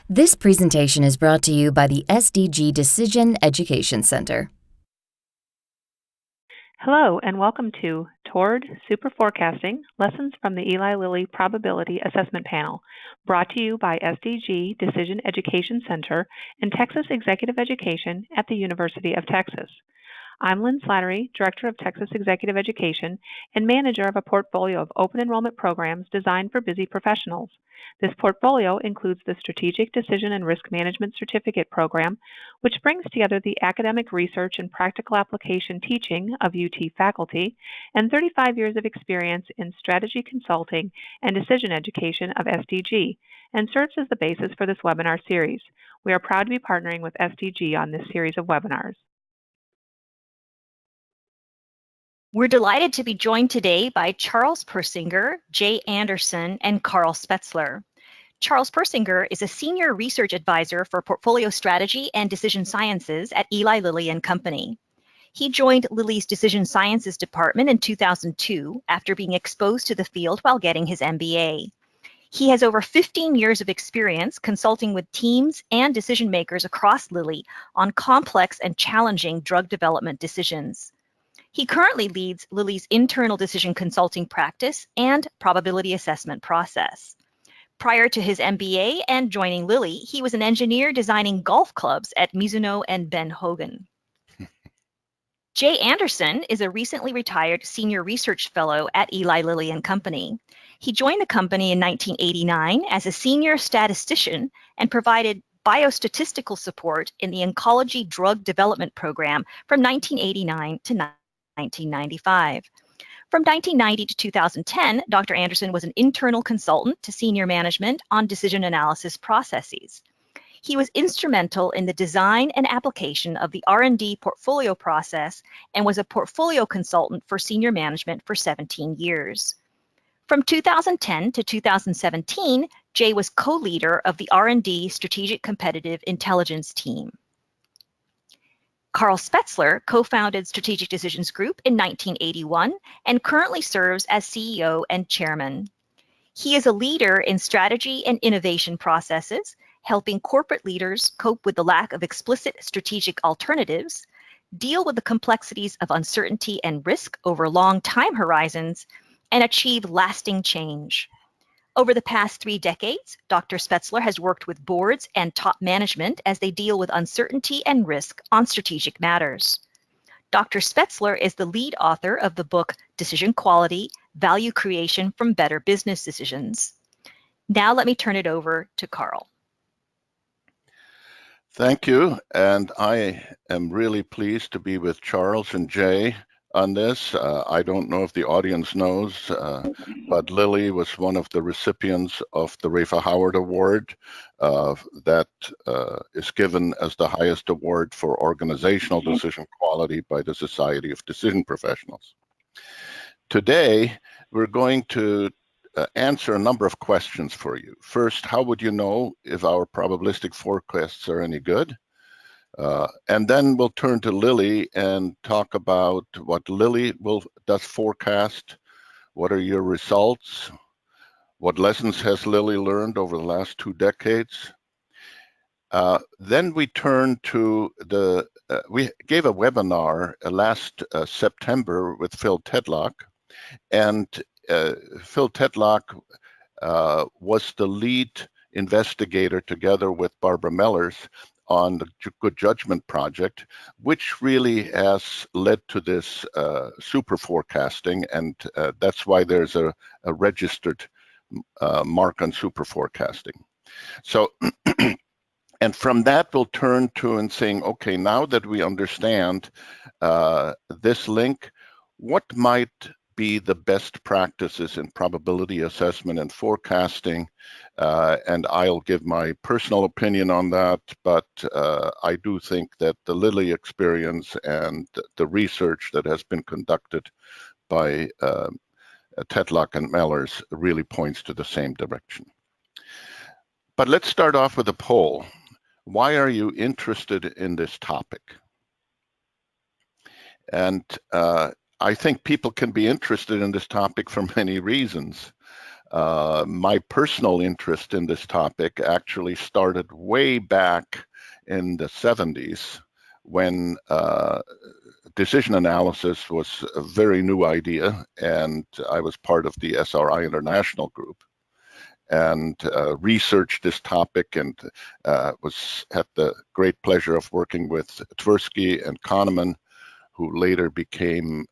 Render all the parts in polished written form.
This presentation is brought to you by the SDG Decision Education Center. Hello and welcome to Toward Superforecasting, Lessons from the Eli Lilly Probability Assessment Panel, brought to you by SDG Decision Education Center and Texas Executive Education at the University of Texas. I'm Lynn Slattery, Director of Texas Executive Education and manager of a portfolio of open enrollment programs designed for busy professionals. This portfolio includes the Strategic Decision and Risk Management Certificate Program, which brings together the academic research and practical application teaching of UT faculty and 35 years of experience in strategy consulting and decision education of SDG, and serves as the basis for this webinar series. We are proud to be partnering with SDG on this series of webinars. We're delighted to be joined today by Charles Persinger, Jay Anderson, and Carl Spetzler. Charles Persinger is a Senior Research Advisor for Portfolio Strategy and Decision Sciences at Eli Lilly and Company. He joined Lilly's Decision Sciences Department in 2002 after being exposed to the field while getting his MBA. He has over 15 years of experience consulting with teams and decision makers across Lilly on complex and challenging drug development decisions. He currently leads Lilly's internal decision consulting practice and probability assessment process. Prior to his MBA and joining Lilly, he was an engineer designing golf clubs at Mizuno and Ben Hogan. Jay Anderson is a recently retired Senior Research Fellow at Eli Lilly and Company. He joined the company in 1989 as a senior statistician and provided biostatistical support in the oncology drug development program from 1989 to 1995. From 1990 to 2010, Dr. Anderson was an internal consultant to senior management on decision analysis processes. He was instrumental in the design and application of the R&D portfolio process and was a portfolio consultant for senior management for 17 years. From 2010 to 2017, Jay was co-leader of the R&D Strategic Competitive Intelligence team. Carl Spetzler co-founded Strategic Decisions Group in 1981 and currently serves as CEO and chairman. He is a leader in strategy and innovation processes, helping corporate leaders cope with the lack of explicit strategic alternatives, deal with the complexities of uncertainty and risk over long time horizons, and achieve lasting change. Over the past 3 decades, Dr. Spetzler has worked with boards and top management as they deal with uncertainty and risk on strategic matters. Dr. Spetzler is the lead author of the book Decision Quality: Value Creation from Better Business Decisions. Now let me turn it over to Carl. Thank you, and I am really pleased to be with Charles and Jay on this. I don't know if the audience knows, but Lilly was one of the recipients of the Rafa Howard Award that is given as the highest award for organizational decision quality by the Society of Decision Professionals. Today, we're going to answer a number of questions for you. First, how would you know if our probabilistic forecasts are any good? And then we'll turn to Lilly and talk about what Lilly does forecast, what are your results, what lessons has Lilly learned over the last 2 decades. Then we turn to we gave a webinar last September with Phil Tetlock, and Phil Tetlock was the lead investigator together with Barbara Mellers on the Good Judgment Project, which really has led to this super forecasting, and that's why there's a registered mark on super forecasting. So, and from that we'll turn to and saying, okay, now that we understand this link, what might be the best practices in probability assessment and forecasting, and I'll give my personal opinion on that, but I do think that the Lilly experience and the research that has been conducted by Tetlock and Mellers really points to the same direction. But let's start off with a poll. Why are you interested in this topic? And I think people can be interested in this topic for many reasons. My personal interest in this topic actually started way back in the 70s when decision analysis was a very new idea, and I was part of the SRI International group and researched this topic, and had the great pleasure of working with Tversky and Kahneman, who later became,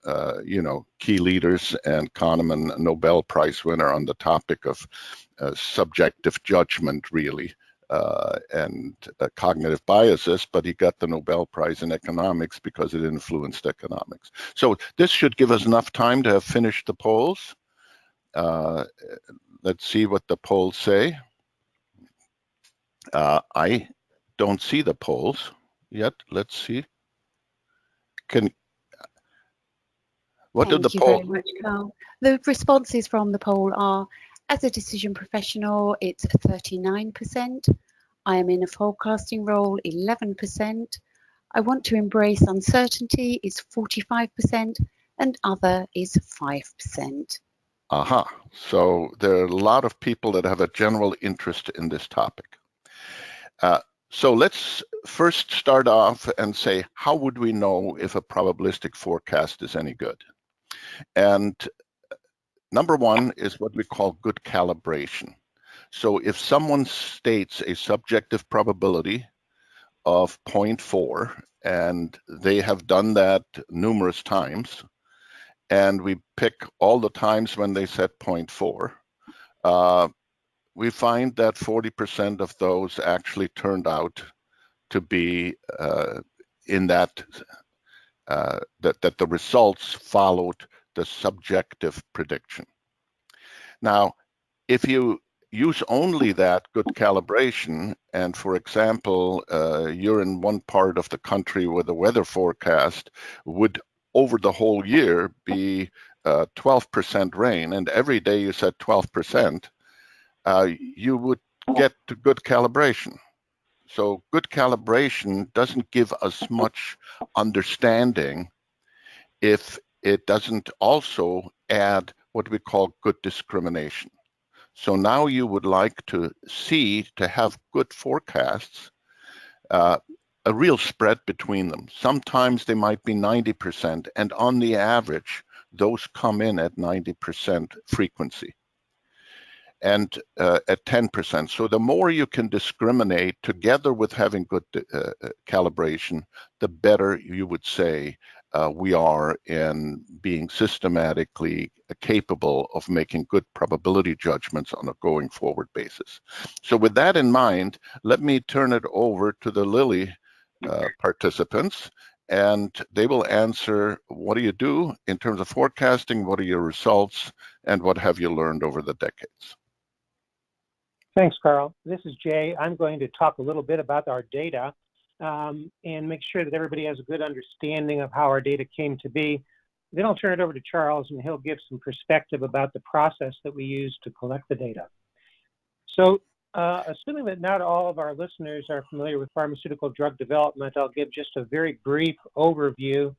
key leaders, and Kahneman, a Nobel Prize winner on the topic of subjective judgment, really, and cognitive biases, but he got the Nobel Prize in economics because it influenced economics. So this should give us enough time to have finished the polls. Let's see what the polls say. I don't see the polls yet. Let's see. What did the Thank you poll? very much, Carl. The responses from the poll are: as a decision professional, it's 39%. I am in a forecasting role, 11%. I want to embrace uncertainty is 45%, and other is 5%. Aha. So there are a lot of people that have a general interest in this topic. So let's first start off and say, how would we know if a probabilistic forecast is any good? And number one is what we call good calibration. So if someone states a subjective probability of 0.4, and they have done that numerous times, and we pick all the times when they said 0.4, we find that 40% of those actually turned out to be in that the results followed the subjective prediction. Now, if you use only that good calibration, and for example, you're in one part of the country where the weather forecast would over the whole year be 12% rain, and every day you said 12%, you would get to good calibration. So good calibration doesn't give us much understanding if it doesn't also add what we call good discrimination. So now you would like to have good forecasts, a real spread between them. Sometimes they might be 90%, and on the average, those come in at 90% frequency and at 10%. So the more you can discriminate together with having good calibration, the better you would say we are in being systematically capable of making good probability judgments on a going forward basis. So with that in mind, let me turn it over to the Lilly participants, and they will answer, what do you do in terms of forecasting, what are your results, and what have you learned over the decades? Thanks, Carl. This is Jay. I'm going to talk a little bit about our data and make sure that everybody has a good understanding of how our data came to be. Then I'll turn it over to Charles, and he'll give some perspective about the process that we use to collect the data. So assuming that not all of our listeners are familiar with pharmaceutical drug development, I'll give just a very brief overview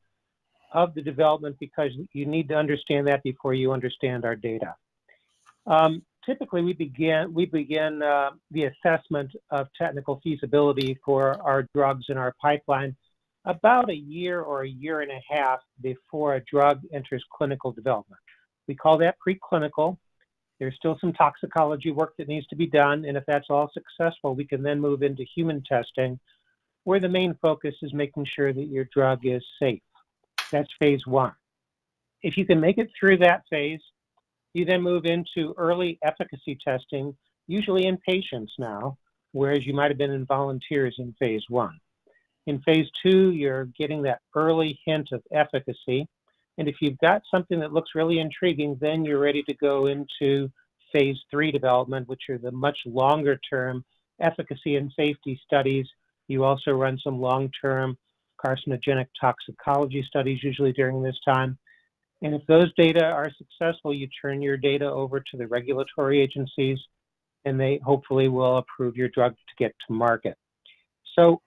of the development, because you need to understand that before you understand our data. Typically, we begin the assessment of technical feasibility for our drugs in our pipeline about a year or a year and a half before a drug enters clinical development. We call that preclinical. There's still some toxicology work that needs to be done, and if that's all successful, we can then move into human testing, where the main focus is making sure that your drug is safe. That's phase one. If you can make it through that phase, you then move into early efficacy testing, usually in patients now, whereas you might have been in volunteers in phase one. In phase two, you're getting that early hint of efficacy. And if you've got something that looks really intriguing, then you're ready to go into phase three development, which are the much longer term efficacy and safety studies. You also run some long-term carcinogenic toxicology studies, usually during this time. And if those data are successful, you turn your data over to the regulatory agencies, and they hopefully will approve your drug to get to market. So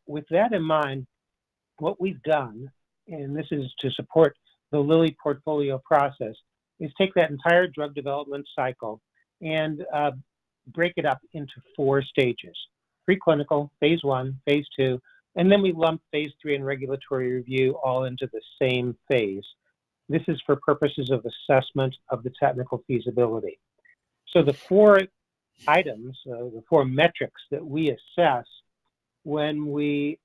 with that in mind, what we've done, and this is to support the Lilly portfolio process, is take that entire drug development cycle and break it up into 4 stages: preclinical, phase 1, phase 2, and then we lump phase 3 and regulatory review all into the same phase. This is for purposes of assessment of the technical feasibility. So the 4 items, the 4 metrics that we assess when we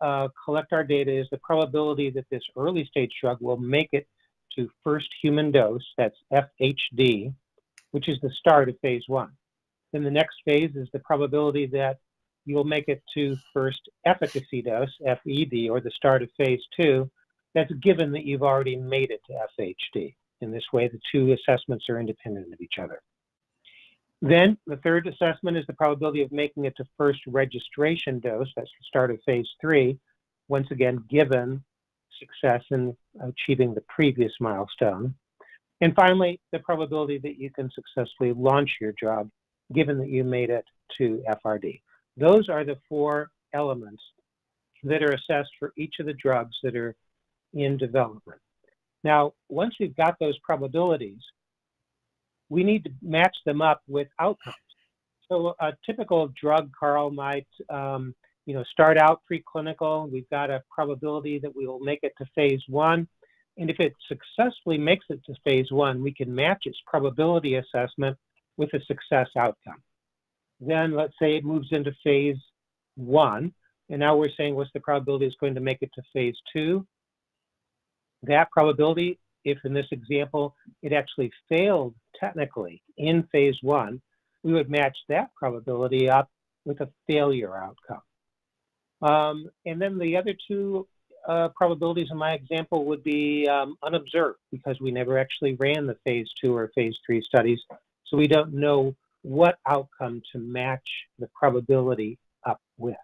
collect our data is the probability that this early stage drug will make it to first human dose, that's FHD, which is the start of phase 1. Then the next phase is the probability that you'll make it to first efficacy dose, FED, or the start of phase 2. That's given that you've already made it to FHD. In this way, the 2 assessments are independent of each other. Then the third assessment is the probability of making it to first registration dose, that's the start of phase 3, once again given success in achieving the previous milestone. And finally, the probability that you can successfully launch your drug, given that you made it to FRD. Those are the 4 elements that are assessed for each of the drugs that are in development. Now, once we've got those probabilities, we need to match them up with outcomes. So a typical drug, Carl, might start out preclinical. We've got a probability that we will make it to phase 1. And if it successfully makes it to phase 1, we can match its probability assessment with a success outcome. Then let's say it moves into phase 1, and now we're saying what's the probability it's going to make it to phase 2. That probability, if in this example it actually failed technically in phase 1, we would match that probability up with a failure outcome. And then the other 2 probabilities in my example would be unobserved, because we never actually ran the phase 2 or phase 3 studies, so we don't know what outcome to match the probability up with.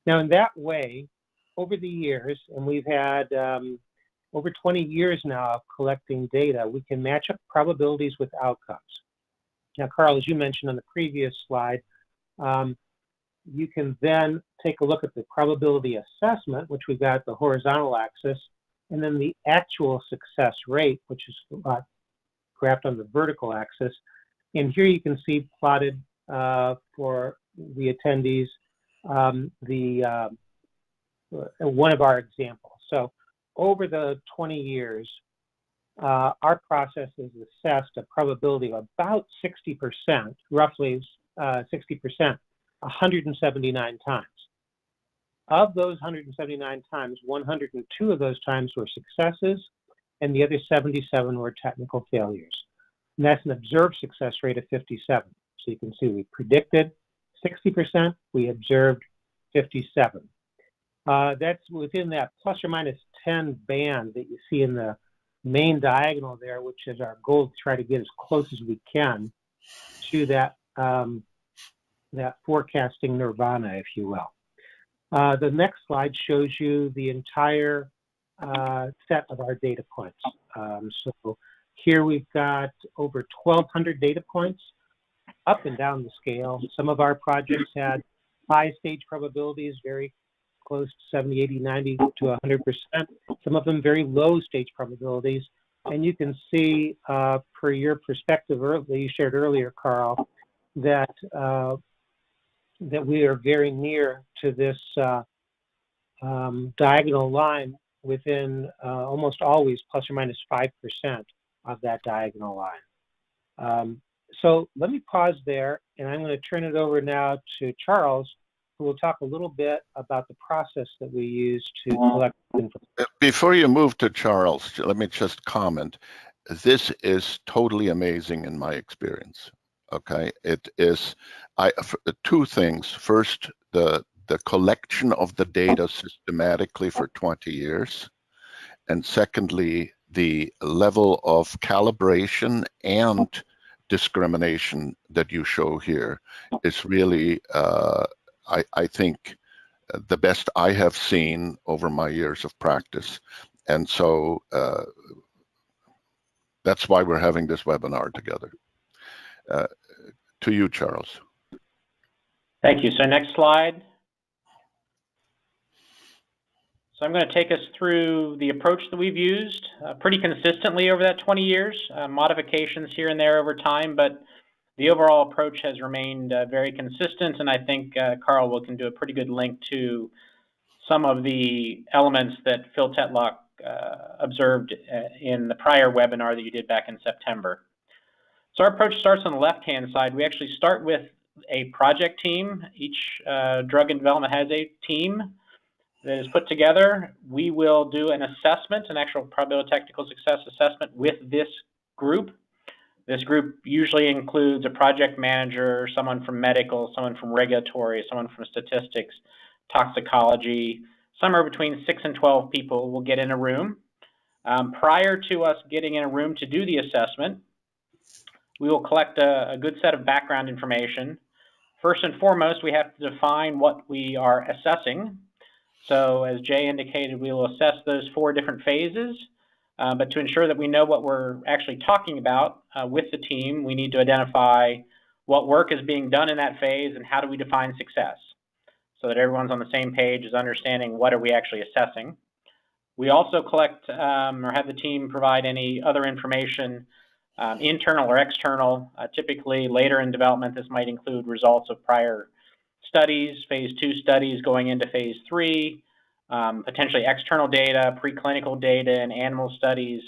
Now, in that way, over the years, and we've had over 20 years now of collecting data, we can match up probabilities with outcomes. Now, Carl, as you mentioned on the previous slide, you can then take a look at the probability assessment, which we've got at the horizontal axis, and then the actual success rate, which is graphed on the vertical axis. And here you can see plotted for the attendees one of our examples. So over the 20 years, our process has assessed a probability of about 60%, roughly 60%, 179 times. Of those 179 times, 102 of those times were successes, and the other 77 were technical failures. And that's an observed success rate of 57. So you can see we predicted 60%, we observed 57. That's within that plus or minus 10 band that you see in the main diagonal there, which is our goal to try to get as close as we can to that, that forecasting nirvana, if you will. The next slide shows you the entire set of our data points. So here we've got over 1,200 data points up and down the scale. Some of our projects had high stage probabilities, very close to 70, 80, 90 to 100%. Some of them very low stage probabilities. And you can see, per your perspective that you shared earlier, Carl, that that we are very near to this diagonal line within almost always plus or minus 5% of that diagonal line. So let me pause there, and I'm going to turn it over now to Charles, who will talk a little bit about the process that we use to collect information. Before you move to Charles, let me just comment. This is totally amazing in my experience. Okay, it is 2 things. First, the collection of the data systematically for 20 years. And secondly, the level of calibration and discrimination that you show here is really, I think, the best I have seen over my years of practice. And so that's why we're having this webinar together. To you, Charles. Thank you. So next slide. So I'm going to take us through the approach that we've used pretty consistently over that 20 years, modifications here and there over time, but the overall approach has remained very consistent, and I think Carl can do a pretty good link to some of the elements that Phil Tetlock observed in the prior webinar that you did back in September. So our approach starts on the left-hand side. We actually start with a project team. Each drug in development has a team that is put together. We will do an assessment, an actual probability technical success assessment with this group. This group usually includes a project manager, someone from medical, someone from regulatory, someone from statistics, toxicology. Somewhere between 6 and 12 people will get in a room. Prior to us getting in a room to do the assessment, we will collect a good set of background information. First and foremost, we have to define what we are assessing. So as Jay indicated, we will assess those 4 different phases, but to ensure that we know what we're actually talking about with the team, we need to identify what work is being done in that phase and how do we define success, so that everyone's on the same page, is understanding what are we actually assessing. We also collect or have the team provide any other information, internal or external. Typically later in development, this might include results of prior studies, phase 2 studies going into phase 3, potentially external data, preclinical data, and animal studies,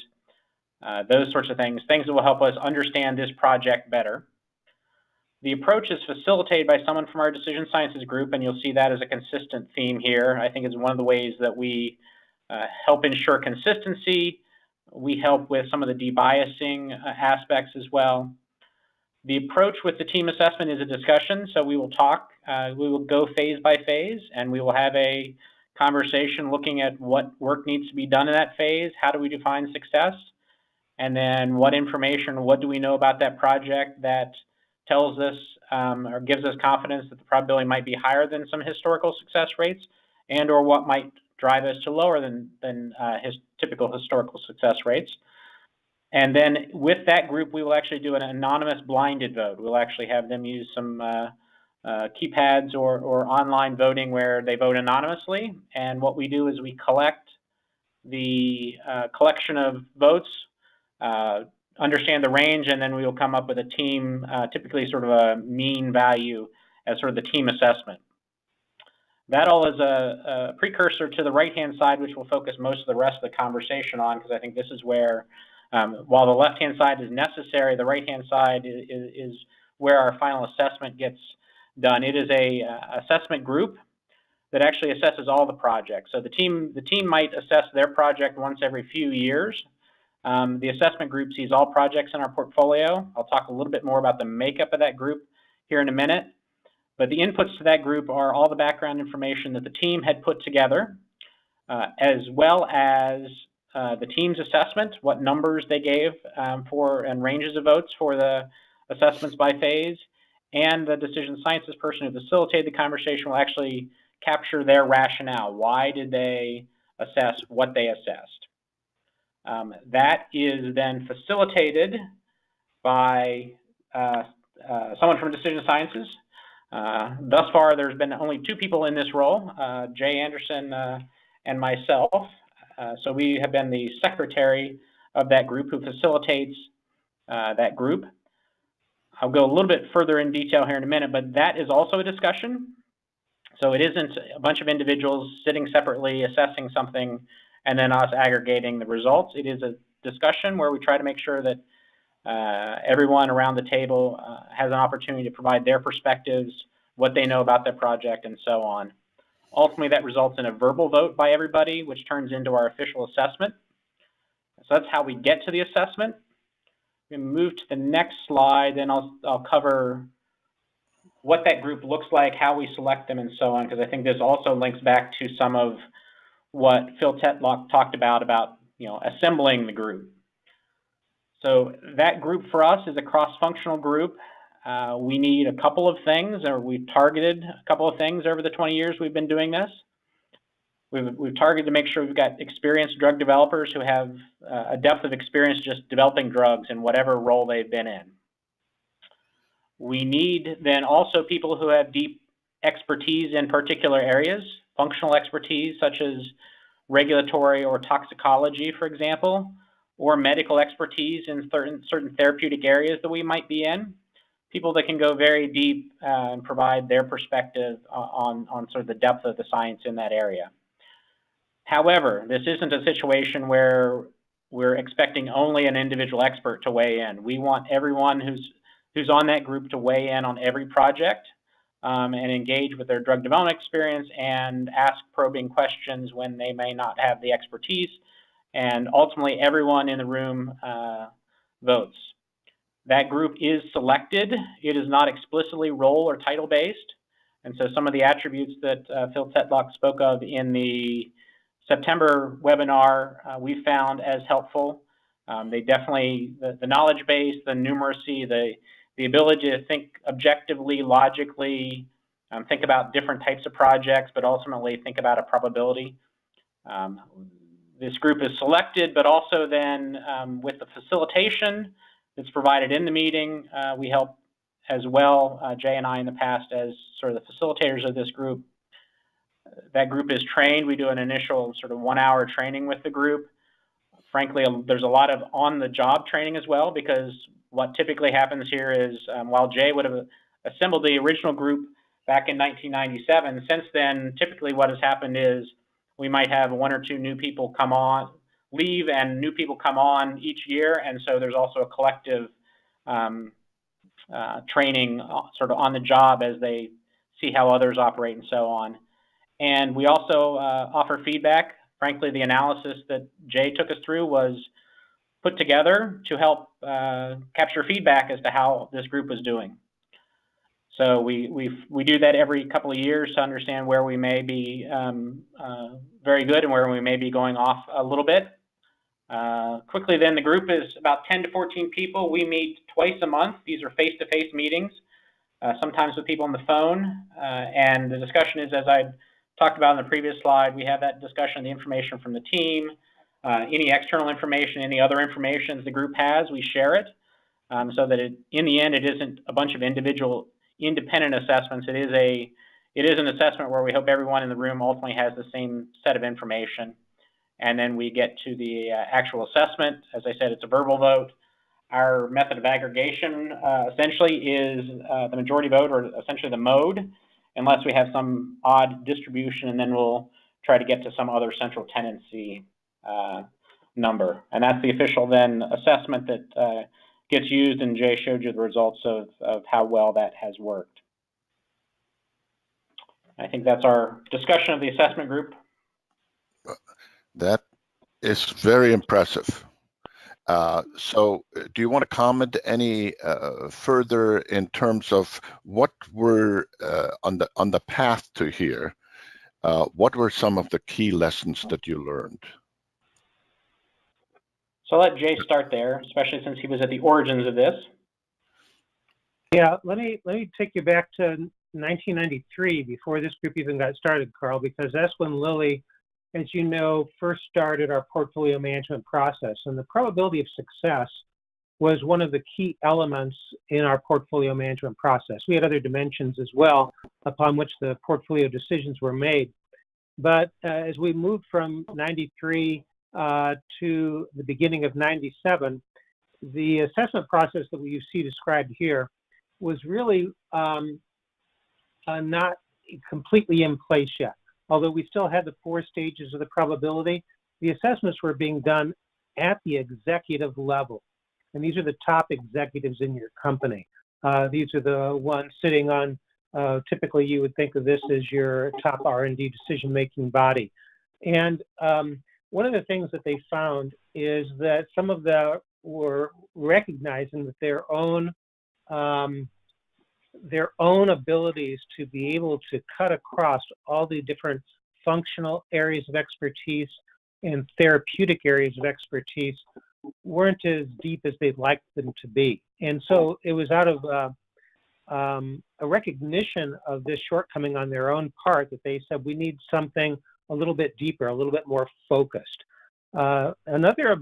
those sorts of things that will help us understand this project better. The approach is facilitated by someone from our decision sciences group, and you'll see that as a consistent theme here. I think it's one of the ways that we help ensure consistency. We help with some of the debiasing aspects as well. The approach with the team assessment is a discussion, so we will talk, we will go phase by phase, and we will have a conversation looking at what work needs to be done in that phase, how do we define success, and then what information, what do we know about that project that tells us or gives us confidence that the probability might be higher than some historical success rates, and or what might drive us to lower than typical historical success rates. And then with that group, we will actually do an anonymous blinded vote. We'll actually have them use some keypads or online voting where they vote anonymously. And what we do is we collect the collection of votes, understand the range, and then we will come up with a team, typically sort of a mean value as sort of the team assessment. That all is a precursor to the right-hand side, which we'll focus most of the rest of the conversation on, because I think this is where while the left-hand side is necessary, the right-hand side is where our final assessment gets done. It is a assessment group that actually assesses all the projects. So the team might assess their project once every few years. The assessment group sees all projects in our portfolio. I'll talk a little bit more about the makeup of that group here in a minute. But the inputs to that group are all the background information that the team had put together, as well as the team's assessment, what numbers they gave for and ranges of votes for the assessments by phase, and the decision sciences person who facilitated the conversation will actually capture their rationale. Why did they assess what they assessed? That is then facilitated by someone from decision sciences. Thus far, there's been only 2 people in this role, Jay Anderson and myself. So we have been the secretary of that group who facilitates that group. I'll go a little bit further in detail here in a minute, but that is also a discussion. So it isn't a bunch of individuals sitting separately assessing something and then us aggregating the results. It is a discussion where we try to make sure that everyone around the table has an opportunity to provide their perspectives, what they know about their project, and so on. Ultimately, that results in a verbal vote by everybody, which turns into our official assessment. So that's how we get to the assessment. We move to the next slide, then I'll cover what that group looks like, how we select them, and so on, because I think this also links back to some of what Phil Tetlock talked about assembling the group. So that group for us is a cross-functional group. We need a couple of things, or we've targeted a couple of things over the 20 years we've been doing this. We've targeted to make sure we've got experienced drug developers who have a depth of experience just developing drugs in whatever role they've been in. We need then also people who have deep expertise in particular areas, functional expertise such as regulatory or toxicology, for example, or medical expertise in certain therapeutic areas that we might be in. People that can go very deep and provide their perspective on sort of the depth of the science in that area. However, this isn't a situation where we're expecting only an individual expert to weigh in. We want everyone who's on that group to weigh in on every project and engage with their drug development experience and ask probing questions when they may not have the expertise. And ultimately, everyone in the room votes. That group is selected. It is not explicitly role or title based. And so some of the attributes that Phil Tetlock spoke of in the September webinar we found as helpful. They definitely, the knowledge base, the numeracy, the ability to think objectively, logically, think about different types of projects, but ultimately think about a probability. This group is selected, but also then with the facilitation that's provided in the meeting, we help as well, Jay and I in the past as sort of the facilitators of this group. That group is trained. We do an initial sort of 1 hour training with the group. Frankly, there's a lot of on-the-job training as well, because what typically happens here is while Jay would have assembled the original group back in 1997, since then, typically what has happened is we might have 1 or 2 new people come on, leave, and new people come on each year. And so there's also a collective training sort of on the job as they see how others operate and so on. And we also offer feedback. Frankly, the analysis that Jay took us through was put together to help capture feedback as to how this group was doing. So we do that every couple of years to understand where we may be very good and where we may be going off a little bit. Quickly then, the group is about 10 to 14 people. We meet twice a month. These are face-to-face meetings, sometimes with people on the phone. And the discussion is, as I talked about in the previous slide, we have that discussion, the information from the team, any external information, any other information the group has, we share it, so that in the end, it isn't a bunch of individual independent assessments. It is an assessment where we hope everyone in the room ultimately has the same set of information. And then we get to the actual assessment. As I said, it's a verbal vote. Our method of aggregation essentially is the majority vote, or essentially the mode, unless we have some odd distribution, and then we'll try to get to some other central tendency number. And that's the official then assessment that gets used, and Jay showed you the results of how well that has worked. I think that's our discussion of the assessment group. That is very impressive. So do you want to comment any further in terms of what were on the path to here? What were some of the key lessons that you learned? So I'll let Jay start there, especially since he was at the origins of this. Yeah, let me take you back to 1993, before this group even got started, Carl, because that's when Lilly, as you know, first started our portfolio management process. And the probability of success was one of the key elements in our portfolio management process. We had other dimensions as well upon which the portfolio decisions were made. But as we moved from 93 to the beginning of 97, the assessment process that you see described here was really not completely in place yet. Although we still had the 4 stages of the probability, the assessments were being done at the executive level. And these are the top executives in your company. These are the ones sitting on, typically you would think of this as your top R&D decision-making body. And one of the things that they found is that some of them were recognizing that their own abilities to be able to cut across all the different functional areas of expertise and therapeutic areas of expertise weren't as deep as they'd like them to be. And so it was out of a recognition of this shortcoming on their own part that they said, we need something a little bit deeper, a little bit more focused. Another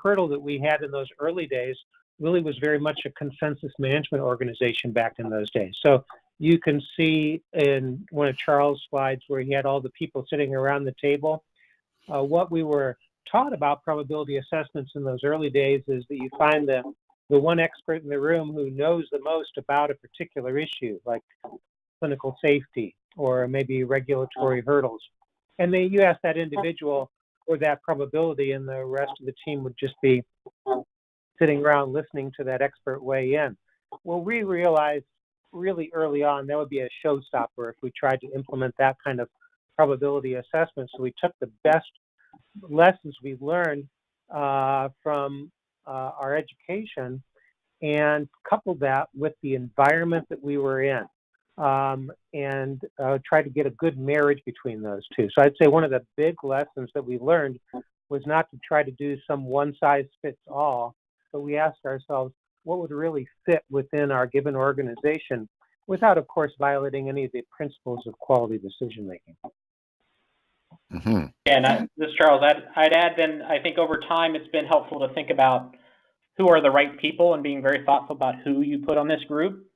hurdle that we had in those early days really was very much a consensus management organization back in those days. So you can see in one of Charles' slides where he had all the people sitting around the table. what we were taught about probability assessments in those early days is that you find the one expert in the room who knows the most about a particular issue, like clinical safety or maybe regulatory hurdles. And you ask that individual for that probability, and the rest of the team would just be sitting around listening to that expert weigh in. Well, we realized really early on that would be a showstopper if we tried to implement that kind of probability assessment. So we took the best lessons we learned from our education and coupled that with the environment that we were in, and tried to get a good marriage between those two. So I'd say one of the big lessons that we learned was not to try to do some one-size-fits-all, but we asked ourselves what would really fit within our given organization without, of course, violating any of the principles of quality decision-making. Mm-hmm. And this is Charles. I'd add then, I think over time it's been helpful to think about who are the right people, and being very thoughtful about who you put on this group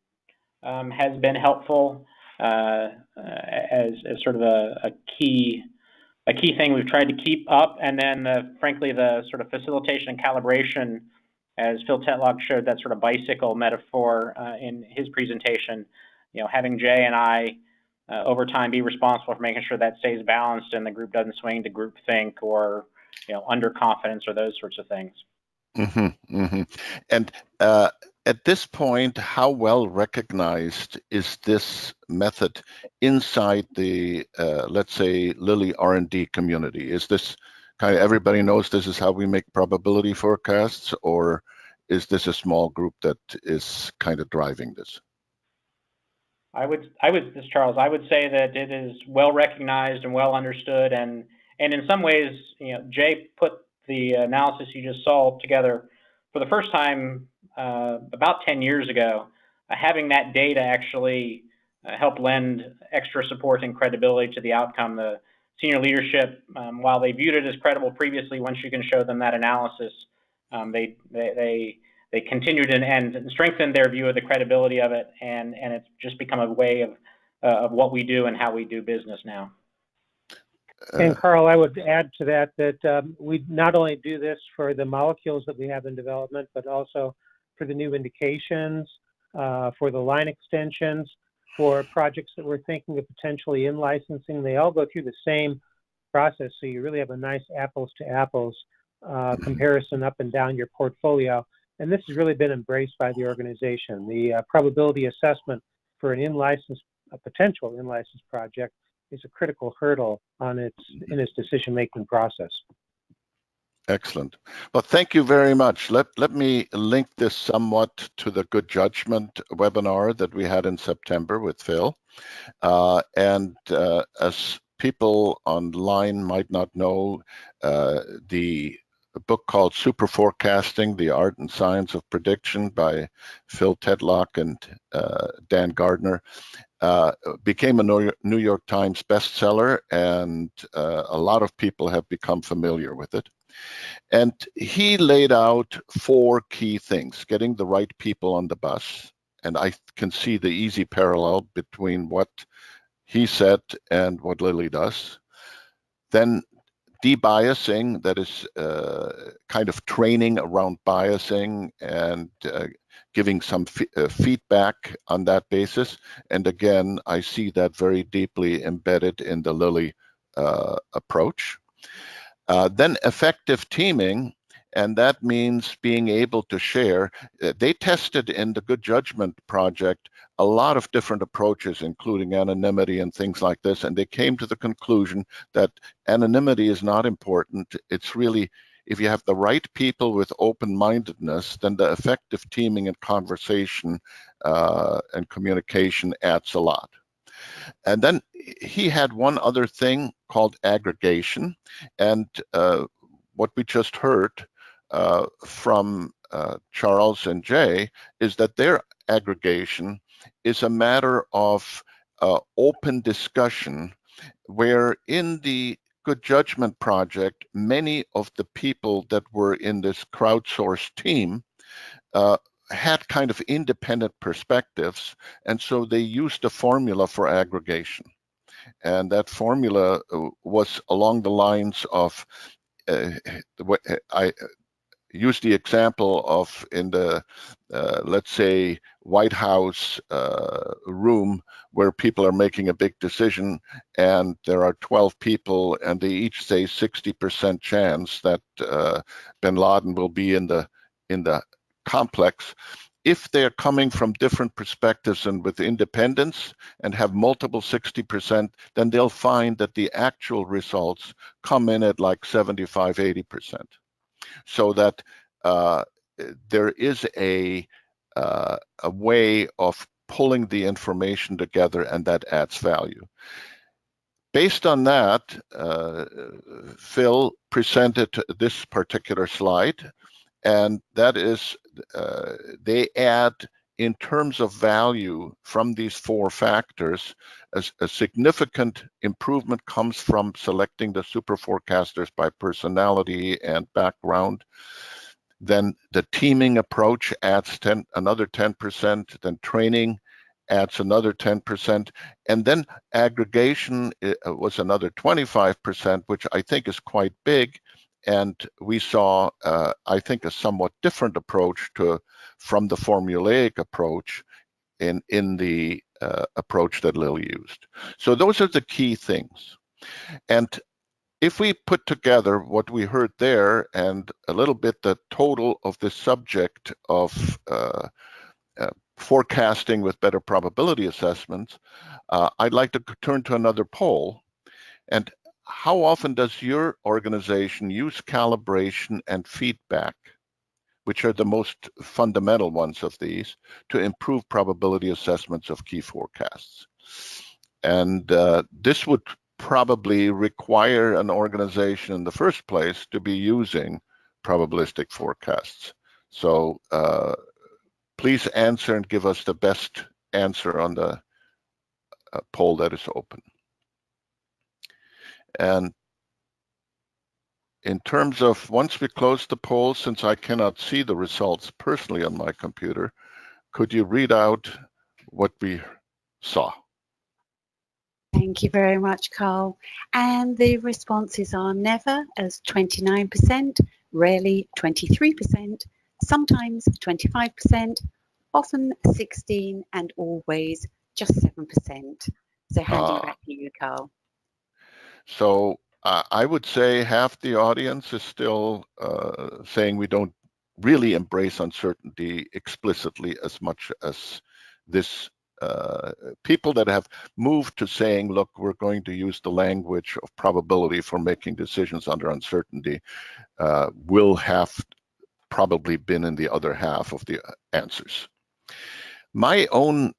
has been helpful as sort of a key thing we've tried to keep up. And then frankly, the sort of facilitation and calibration, as Phil Tetlock showed that sort of bicycle metaphor in his presentation, having Jay and I over time be responsible for making sure that stays balanced and the group doesn't swing to groupthink or underconfidence or those sorts of things. Mm-hmm, mm-hmm. And at this point, how well recognized is this method inside the, let's say, Lilly R&D community? Is this kind of everybody knows this is how we make probability forecasts, or is this a small group that is kind of driving this? This is Charles. I would say that it is well recognized and well understood, and in some ways, Jay put the analysis you just saw together for the first time about 10 years ago. Having that data actually helped lend extra support and credibility to the outcome. The senior leadership, while they viewed it as credible previously, once you can show them that analysis, they continued and strengthened their view of the credibility of it, and it's just become a way of what we do and how we do business now. And Carl, I would add to that we not only do this for the molecules that we have in development, but also for the new indications, for the line extensions, for projects that we're thinking of potentially in licensing. They all go through the same process, so you really have a nice apples to apples comparison up and down your portfolio. And this has really been embraced by the organization. The probability assessment for a potential in-license project is a critical hurdle in its decision-making process. Excellent. Well, thank you very much. Let me link this somewhat to the Good Judgment webinar that we had in September with Phil. As people online might not know, the book called Superforecasting, The Art and Science of Prediction by Phil Tetlock and Dan Gardner became a New York Times bestseller, and a lot of people have become familiar with it. And he laid out 4 key things: getting the right people on the bus. And I can see the easy parallel between what he said and what Lilly does. Then debiasing, that is kind of training around biasing and giving some feedback on that basis. And again, I see that very deeply embedded in the Lilly approach. Then effective teaming, and that means being able to share. They tested in the Good Judgment project a lot of different approaches, including anonymity and things like this, and they came to the conclusion that anonymity is not important. It's really, if you have the right people with open-mindedness, then the effective teaming and conversation and communication adds a lot. And then he had one other thing called aggregation, and what we just heard from Charles and Jay is that their aggregation is a matter of open discussion, where in the Good Judgment project, many of the people that were in this crowdsourced team had kind of independent perspectives, and so they used a formula for aggregation. And that formula was along the lines of, I use the example of in the, let's say, White House room where people are making a big decision and there are 12 people and they each say 60% chance that bin Laden will be in the complex. If they're coming from different perspectives and with independence and have multiple 60%, then they'll find that the actual results come in at like 75, 80%. So that there is a way of pulling the information together, and that adds value. Based on that, Phil presented this particular slide, and that is they add, in terms of value from these 4 factors, a significant improvement comes from selecting the super forecasters by personality and background. Then the teaming approach adds another 10%, then training adds another 10%, and then aggregation was another 25%, which I think is quite big. And we saw, I think, a somewhat different approach from the formulaic approach in the approach that Lilly used. So those are the key things. And if we put together what we heard there and a little bit the total of the subject of forecasting with better probability assessments, I'd like to turn to another poll. And how often does your organization use calibration and feedback, which are the most fundamental ones of these, to improve probability assessments of key forecasts? And this would probably require an organization in the first place to be using probabilistic forecasts. So please answer and give us the best answer on the poll that is open. And in terms of, once we close the poll, since I cannot see the results personally on my computer, could you read out what we saw? Thank you very much, Carl. And the responses are never as 29%, rarely 23%, sometimes 25%, often 16%, and always just 7%. So handing back to you, Carl. So I would say half the audience is still saying we don't really embrace uncertainty explicitly as much as this. People that have moved to saying, look, we're going to use the language of probability for making decisions under uncertainty will have probably been in the other half of the answers. My own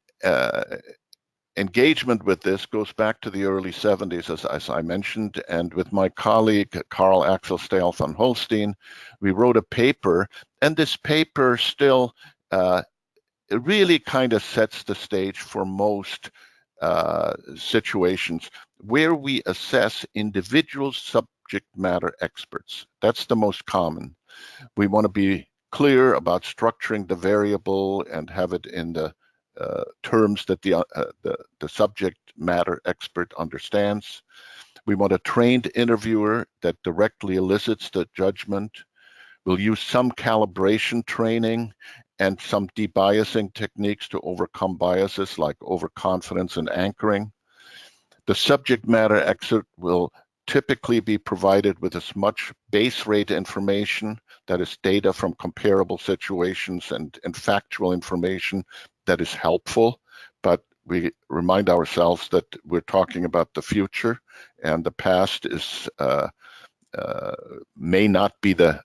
engagement with this goes back to the early 70s, as I mentioned, and with my colleague, Carl Axel Stael van Holstein, we wrote a paper, and this paper still it really kind of sets the stage for most situations where we assess individual subject matter experts. That's the most common. We want to be clear about structuring the variable and have it in the terms that the subject matter expert understands. We want a trained interviewer that directly elicits the judgment. We'll use some calibration training and some debiasing techniques to overcome biases like overconfidence and anchoring. The subject matter expert will typically be provided with as much base rate information, that is data from comparable situations, and factual information that is helpful. But we remind ourselves that we're talking about the future, and the past is may not be the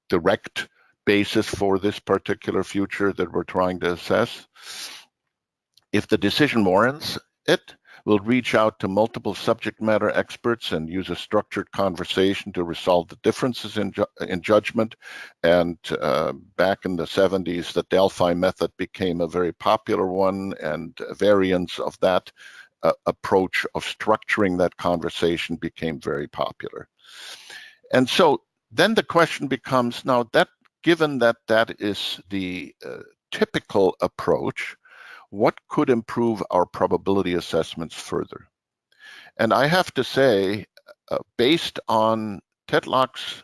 direct basis for this particular future that we're trying to assess. If the decision warrants it, we'll reach out to multiple subject matter experts and use a structured conversation to resolve the differences in judgment. And back in the 70s, the Delphi method became a very popular one, and variants of that approach of structuring that conversation became very popular. And so then the question becomes, now that given that that is the typical approach, what could improve our probability assessments further? And I have to say, based on Tetlock's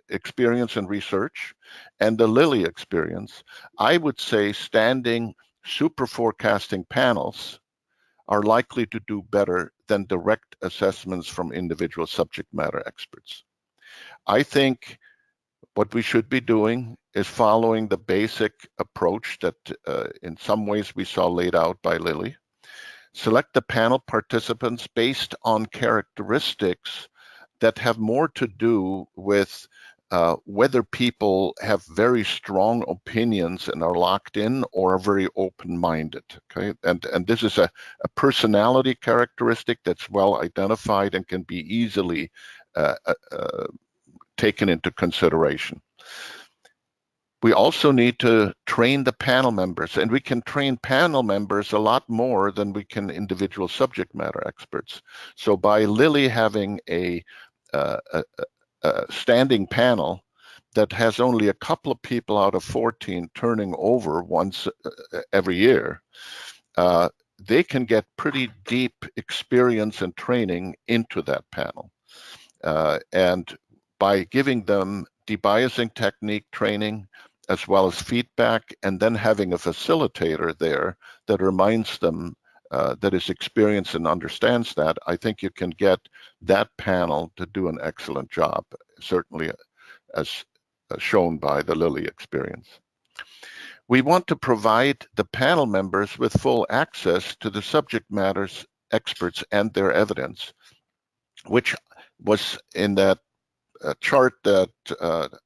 experience and research and the Lilly experience, I would say standing super forecasting panels are likely to do better than direct assessments from individual subject matter experts. I think what we should be doing is following the basic approach that in some ways we saw laid out by Lilly. Select the panel participants based on characteristics that have more to do with whether people have very strong opinions and are locked in or are very open-minded, okay? And this is a personality characteristic that's well identified and can be easily taken into consideration. We also need to train the panel members, and we can train panel members a lot more than we can individual subject matter experts. So by Lilly having a standing panel that has only a couple of people out of 14 turning over once every year, they can get pretty deep experience and training into that panel. And by giving them debiasing technique training, as well as feedback, and then having a facilitator there that reminds them that is experienced and understands that, I think you can get that panel to do an excellent job, certainly as shown by the Lilly experience. We want to provide the panel members with full access to the subject matters experts and their evidence, which was in that chart that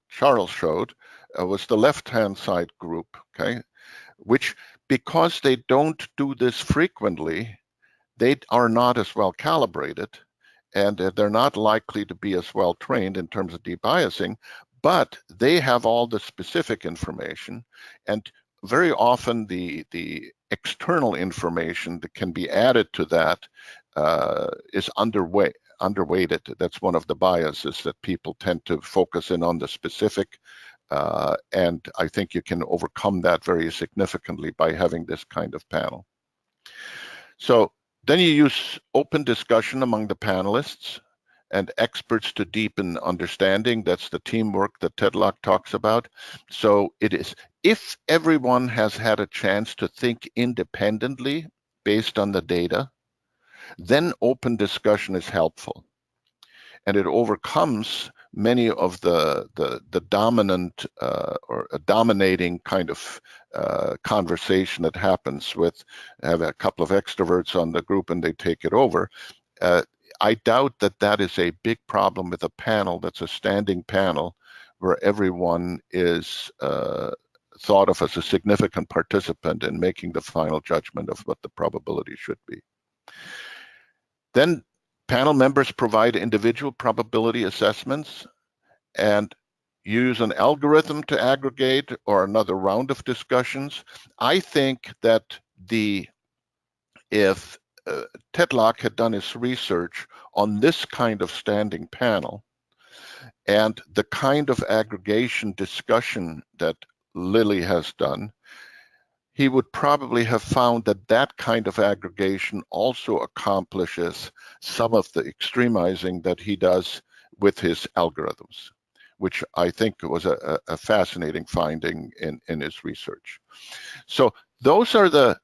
Charles showed, was the left-hand side group, okay, which, because they don't do this frequently, they are not as well calibrated, and they're not likely to be as well trained in terms of debiasing, but they have all the specific information, and very often the external information that can be added to that is underweighted. That's one of the biases, that people tend to focus in on the specific, and I think you can overcome that very significantly by having this kind of panel. So then you use open discussion among the panelists and experts to deepen understanding. That's the teamwork that Tetlock talks about. So it is, if everyone has had a chance to think independently based on the data, then open discussion is helpful. And it overcomes many of the dominant or a dominating kind of conversation that happens with have a couple of extroverts on the group and they take it over. I doubt that that is a big problem with a panel that's a standing panel where everyone is thought of as a significant participant in making the final judgment of what the probability should be. Then panel members provide individual probability assessments and use an algorithm to aggregate or another round of discussions. I think that if Tetlock had done his research on this kind of standing panel and the kind of aggregation discussion that Lilly has done, he would probably have found that that kind of aggregation also accomplishes some of the extremizing that he does with his algorithms, which I think was a fascinating finding in his research. So those are the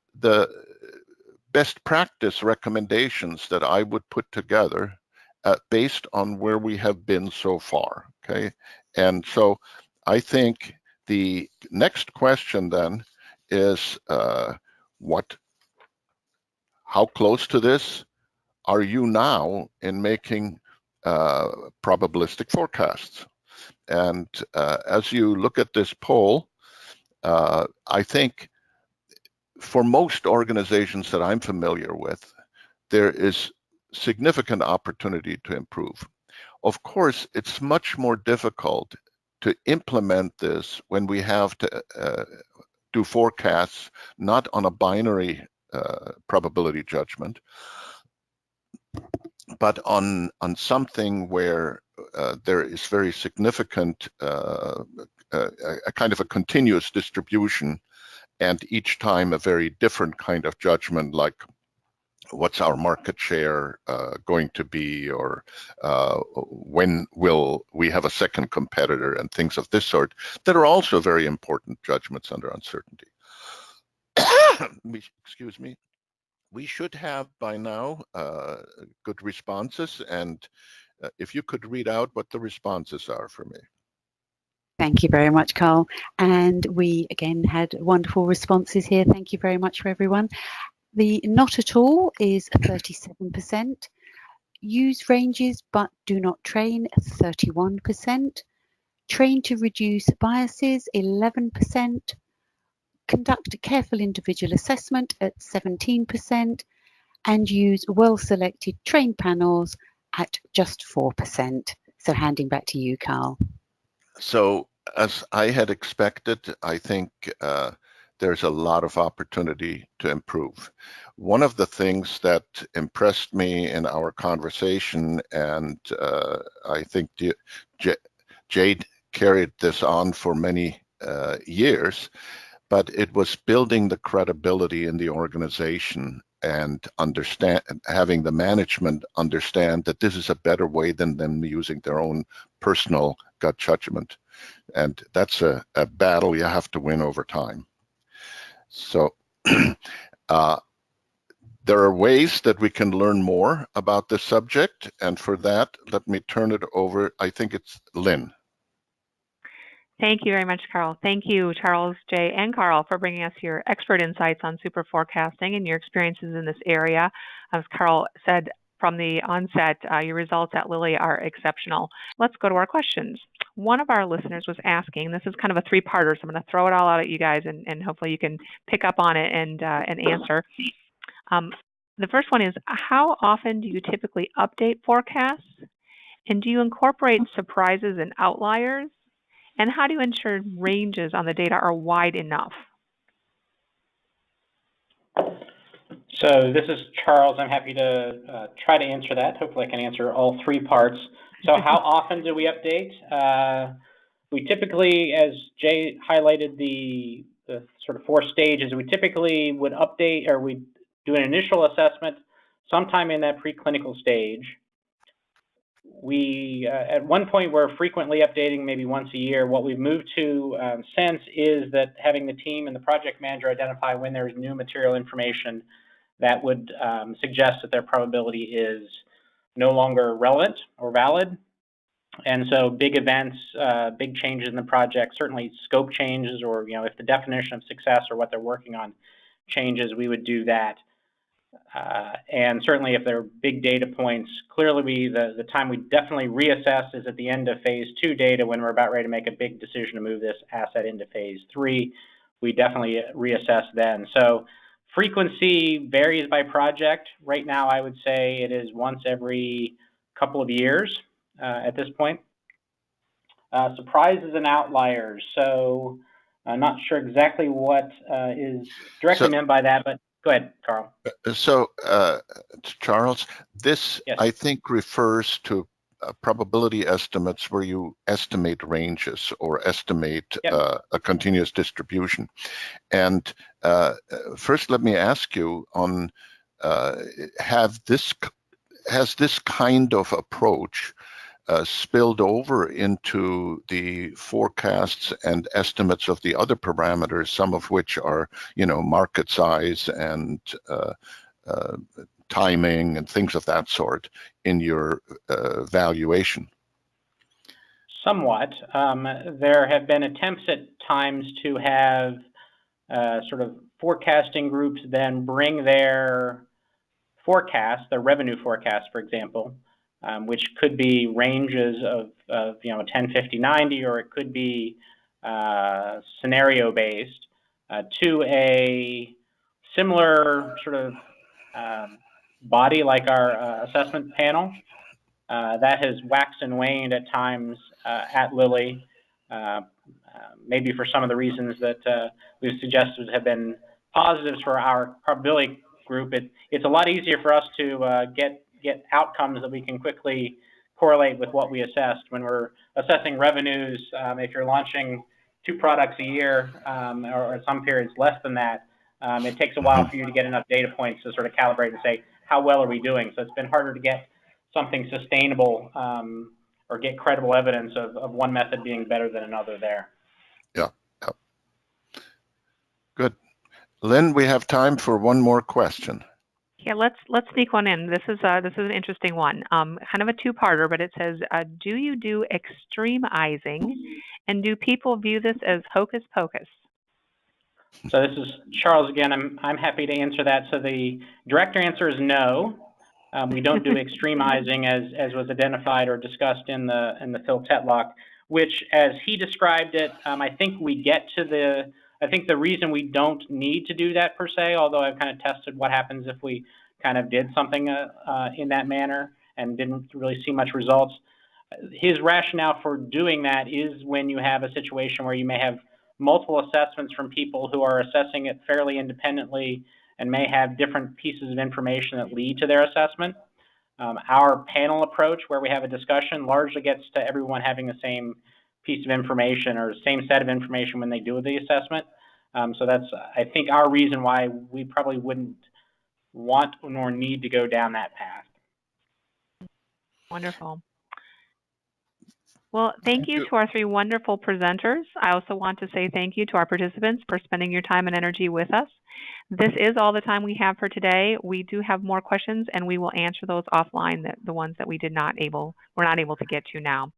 best practice recommendations that I would put together based on where we have been so far, okay? And so I think the next question then is how close to this are you now in making probabilistic forecasts? And as you look at this poll, I think for most organizations that I'm familiar with, there is significant opportunity to improve. Of course, it's much more difficult to implement this when we have to do forecasts not on a binary probability judgment, but on something where there is very significant a kind of a continuous distribution and each time a very different kind of judgment, like what's our market share going to be, or when will we have a second competitor, and things of this sort that are also very important judgments under uncertainty. Excuse me. We should have by now good responses, and if you could read out what the responses are for me. Thank you very much, Carl. And we again had wonderful responses here. Thank you very much for everyone. The not at all is 37%. Use ranges but do not train, 31%. Train to reduce biases, 11%. Conduct a careful individual assessment at 17%. And use well-selected trained panels at just 4%. So handing back to you, Carl. So as I had expected, I think there's a lot of opportunity to improve. One of the things that impressed me in our conversation, and I think Jade carried this on for many years, but it was building the credibility in the organization and having the management understand that this is a better way than them using their own personal gut judgment. And that's a battle you have to win over time. So there are ways that we can learn more about this subject. And for that, let me turn it over. I think it's Lynn. Thank you very much, Carl. Thank you, Charles, Jay, and Carl, for bringing us your expert insights on super forecasting and your experiences in this area. As Carl said from the onset, your results at Lilly are exceptional. Let's go to our questions. One of our listeners was asking, this is kind of a three-parter, so I'm going to throw it all out at you guys, and hopefully you can pick up on it and answer. The first one is, how often do you typically update forecasts? And do you incorporate surprises and outliers? And how do you ensure ranges on the data are wide enough? So this is Charles. I'm happy to try to answer that. Hopefully I can answer all three parts. So how often do we update? We typically, as Jay highlighted the sort of 4 stages, we typically would update, or we do an initial assessment sometime in that preclinical stage. We, at one point, we're frequently updating, maybe once a year. What we've moved to since is that having the team and the project manager identify when there's new material information that would suggest that their probability is no longer relevant or valid. And so big events, big changes in the project, certainly scope changes, or if the definition of success or what they're working on changes, we would do that. And certainly if there are big data points, clearly the time we definitely reassess is at the end of phase 2 data, when we're about ready to make a big decision to move this asset into phase 3. We definitely reassess then. So frequency varies by project. Right now, I would say it is once every couple of years at this point. Surprises and outliers. So I'm not sure exactly what is directly meant by that, but go ahead, Carl. So, Charles, this, yes, I think refers to probability estimates where you estimate ranges or estimate, yep, a continuous distribution. And first, let me ask you on, has this kind of approach spilled over into the forecasts and estimates of the other parameters, some of which are, market size and timing and things of that sort in your valuation? Somewhat. There have been attempts at times to have sort of forecasting groups then bring their forecast, their revenue forecast, for example, which could be ranges of 10, 50, 90, or it could be scenario-based, to a similar sort of body like our assessment panel. That has waxed and waned at times at Lilly, maybe for some of the reasons that we've suggested have been positives for our probability group. It's a lot easier for us to get outcomes that we can quickly correlate with what we assessed. When we're assessing revenues, if you're launching 2 products a year, or some periods less than that, it takes a while for you to get enough data points to sort of calibrate and say, how well are we doing? So it's been harder to get something sustainable or get credible evidence of one method being better than another there. Yeah. Good. Lynn, we have time for one more question. Yeah, let's sneak one in. This is an interesting one, kind of a two-parter, but it says, do you do extremizing, and do people view this as hocus pocus? So this is Charles again. I'm happy to answer that. So the direct answer is no. We don't do extremizing as was identified or discussed in the Phil Tetlock, which, as he described it, I think we get to I think the reason we don't need to do that per se, although I've kind of tested what happens if we kind of did something in that manner and didn't really see much results. His rationale for doing that is when you have a situation where you may have multiple assessments from people who are assessing it fairly independently and may have different pieces of information that lead to their assessment. Our panel approach, where we have a discussion, largely gets to everyone having the same piece of information or same set of information when they do the assessment. So that's, I think, our reason why we probably wouldn't want nor need to go down that path. Wonderful. Well, thank you to our 3 wonderful presenters. I also want to say thank you to our participants for spending your time and energy with us. This is all the time we have for today. We do have more questions, and we will answer those offline, the ones that we're not able to get to now.